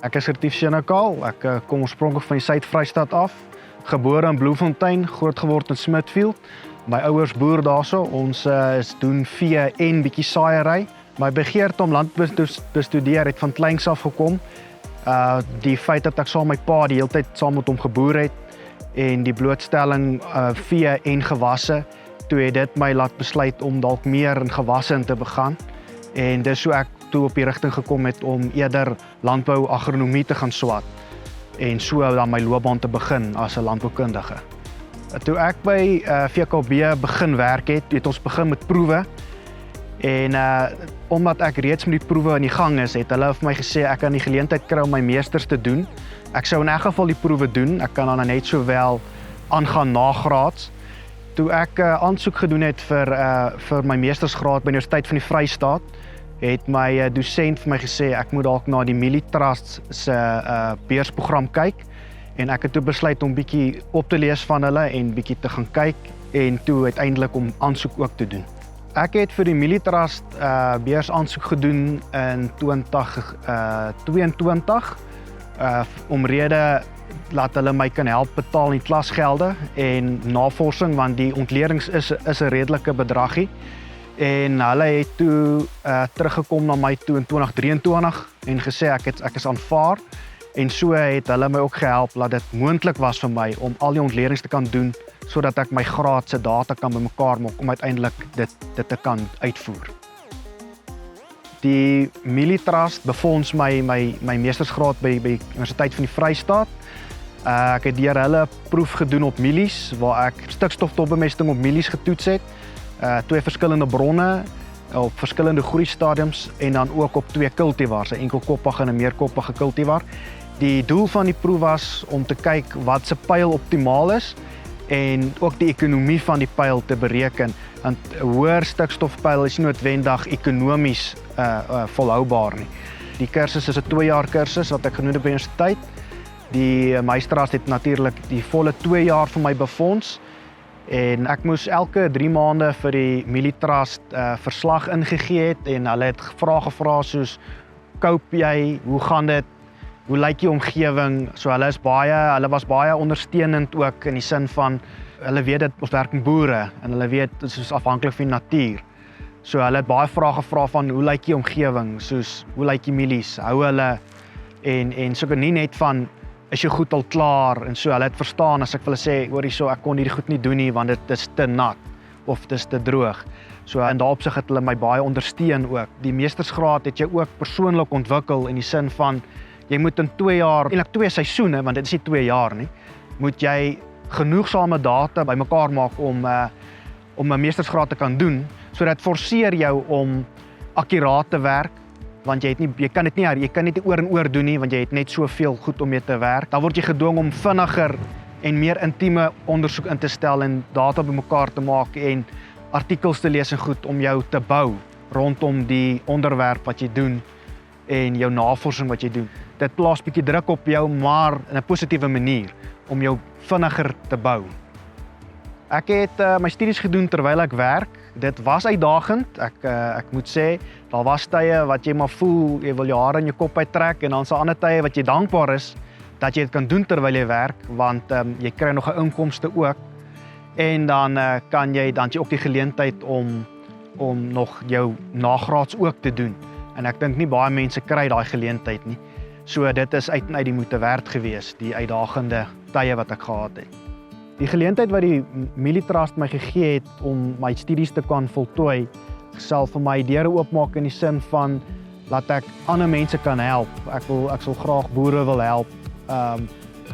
Ek is Retief Senekal, ek kom oorspronklik van die Suid-Vrystaat af, gebore in Bloemfontein, grootgeword in Smithfield. My ouers boer daarso, ons doen vee en bietjie saaiery. My begeerte om landbou te bestudeer het van kleins af gekom. Die feit dat ek saam met my pa die hele tyd saam met hom geboer het en die blootstelling vee en gewasse, toe het dit my laat besluit om dalk meer in gewasse in te begin. En dis hoe ek toe op die rigting gekom het om eerder landbou agronomie te gaan swat en so dan my loopbaan te begin as 'n landboukundige. Toe ek by VKB begin werk het ons begin met proewe en omdat ek reeds met die proewe aan die gang is, het hulle vir my gesê ek kan die geleentheid kry om my meesters te doen. Ek sou in elk geval die proewe doen, ek kan dan net sowel aangaan nagraads. Toe ek aansoek gedoen het vir my meestersgraad by Universiteit van die Vrystaat, het my dosent vir my gesê ek moet dalk na die Mielie Trust se beursprogram kyk en ek het toe besluit om bietjie op te lees van hulle en bietjie te gaan kyk en toe uiteindelik om aansoek ook te doen. Ek het vir die Mielie Trust beurs aansoek gedoen in 2022 omrede laat hulle my kan help betaal die klasgelde en navorsing want die ontledings is 'n redelike bedragie. En hulle het toe teruggekom na my toe in 2023 en gesê ek is aanvaar en so het hulle my ook gehelp dat dit moontlik was vir my om al die ontledings te kan doen sodat ek my graad se data kan bymekaar maak om uiteindelik dit te kan uitvoer. Die Mielie Trust befonds my meestersgraad by Universiteit van die Vrystaat. Ek het deur hulle proef gedoen op mielies waar ek stikstoftopbemesting op mielies getoets het. 2 verskillende bronne op verskillende groeistadiums en dan ook op 2 cultivars, 'n enkelkoppige en 'n meerkoppige cultivar. Die doel van die proef was om te kyk wat se pyl optimaal is en ook die ekonomie van die pyl te bereken. Want 'n hoër stikstofpyl is nie noodwendig ekonomies volhoubaar nie. Die kursus is 'n 2-jaar kursus wat ek genoem het by universiteit. Die meesters het natuurlik die volle 2 jaar vir my befonds. En ek moes elke 3 maande vir die Mielie Trust verslag ingegee het en hulle het vrae gevra soos cope jy, hoe gaan dit, hoe lyk die omgewing, so hulle was baie ondersteunend ook in die sin van, hulle weet dit ons werk met boere en hulle weet dit is afhanklik van die natuur. So hulle het baie vrae gevra van hoe lyk die omgewing, soos hoe lyk die mielies, hou hulle en so nie net van is jy goed al klaar en so, hulle het verstaan as ek vir hulle sê, hoor hierso, ek kon hierdie goed nie doen nie want dit is te nat of dit is te droog. So in daardie opsig het hulle my baie ondersteun ook. Die meestersgraad het jy ook persoonlik ontwikkel in die sin van jy moet in 2 jaar, eintlik 2 seisoene, want dit is nie 2 jaar nie, moet jy genoegsame data bymekaar maak om 'n meestersgraad te kan doen, so dit forceer jou om akkuraat te werk. Want jy kan dit nie oor en oor doen nie, want jy het net soveel goed om mee te werk. Dan word jy gedwing om vinniger en meer intieme ondersoek in te stel en data bymekaar te maak en artikels te lees en goed om jou te bou rondom die onderwerp wat jy doen en jou navorsing wat jy doen. Dit plaas bietjie druk op jou, maar in 'n positiewe manier om jou vinniger te bou. Ek het my studies gedoen terwyl ek werk. Dit was uitdagend. Ek moet sê, daar was tye wat jy maar voel, jy wil jou hare in jou kop uittrek en dan se ander tye wat jy dankbaar is dat jy dit kan doen terwyl jy werk, want jy kry nog 'n inkomste ook. En dan dan jy ook die geleentheid om nog jou nagraads ook te doen. En ek dink nie baie mense kry daai geleentheid nie. So dit is uit die moeite werd gewees, die uitdagende tye wat ek gehad het. Die geleentheid wat die Mielie Trust my gegee het om my studies te kan voltooi, sal vir my deure oopmaak in die sin van dat ek ander mense kan help. Ek sal graag boere wil help,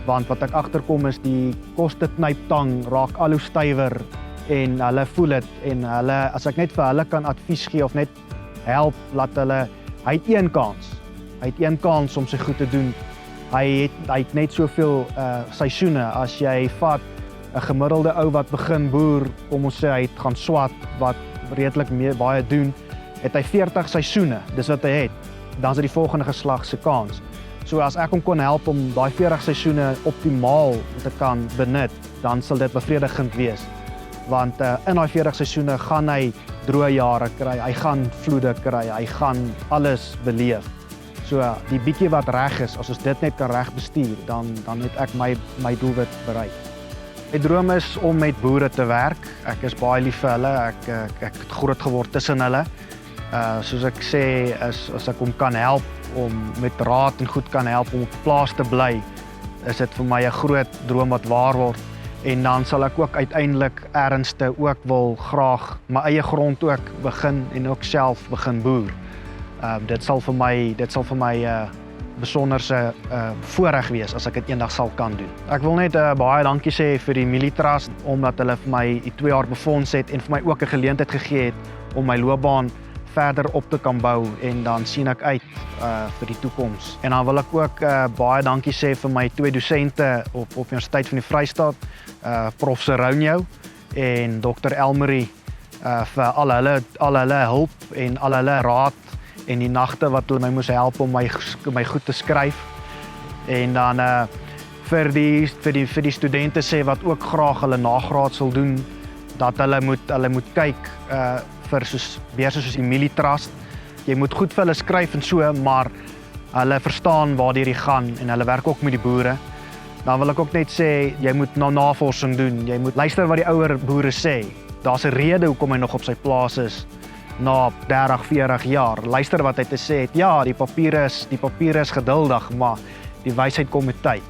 want wat ek agterkom is die kosteknyptang raak al hoe stywer en hulle voel dit en as ek net vir hulle kan advies gee of net help, laat hulle, hy het een kans om sy goed te doen. Hy het net soveel seisoene. As jy vat 'n gemiddelde ou wat begin boer, kom ons sê hy het gaan swat wat redelik baie doen, het hy 40 seisoene, dis wat hy het. Dan is dit die volgende geslag se kans. So as ek hom kon help om daai 40 seisoene optimaal te kan benut, dan sal dit bevredigend wees. Want in daai 40 seisoene gaan hy droë jare kry, hy gaan vloede kry, hy gaan alles beleef. So die bietjie wat reg is, as ons dit net kan reg bestuur, dan het ek my doelwit bereik. My droom is om met boere te werk. Ek is baie lief vir hulle. Ek het groot geword tussen hulle. Soos ek sê, as ek hom kan help om met raad en goed kan help om op plaas te bly, is dit vir my 'n groot droom wat waar word. En dan sal ek ook uiteindelik ernste ook wil graag my eie grond ook begin en ook self begin boer. Dit sal vir my besonderse voorreg wees as ek dit eendag sal kan doen. Ek wil net baie dankie sê vir die Mielie Trust omdat hulle vir my die 2 jaar befonds het en vir my ook 'n geleentheid gegee het om my loopbaan verder op te kan bou en dan sien ek uit vir die toekoms. En dan wil ek ook baie dankie sê vir my 2 dosente op Universiteit van die Vrystaat, Prof Seronjo en Dr Elmarie vir al hulle hulp en al hulle raad en die nagte wat hulle my moes help om my goed te skryf. En dan vir die studente sê wat ook graag hulle nagraad sal doen, dat hulle moet kyk vir beurse soos die Mielie Trust. Jy moet goed vir hulle skryf en so, maar hulle verstaan waardeur jy gaan en hulle werk ook met die boere. Dan wil ek ook net sê, jy moet navorsing doen. Jy moet luister wat die ouer boere sê. Daar's 'n rede hoekom hy nog op sy plaas is na 30, 40 jaar. Luister wat hy te sê het. Ja, die papiere is geduldig, maar die wysheid kom met tyd.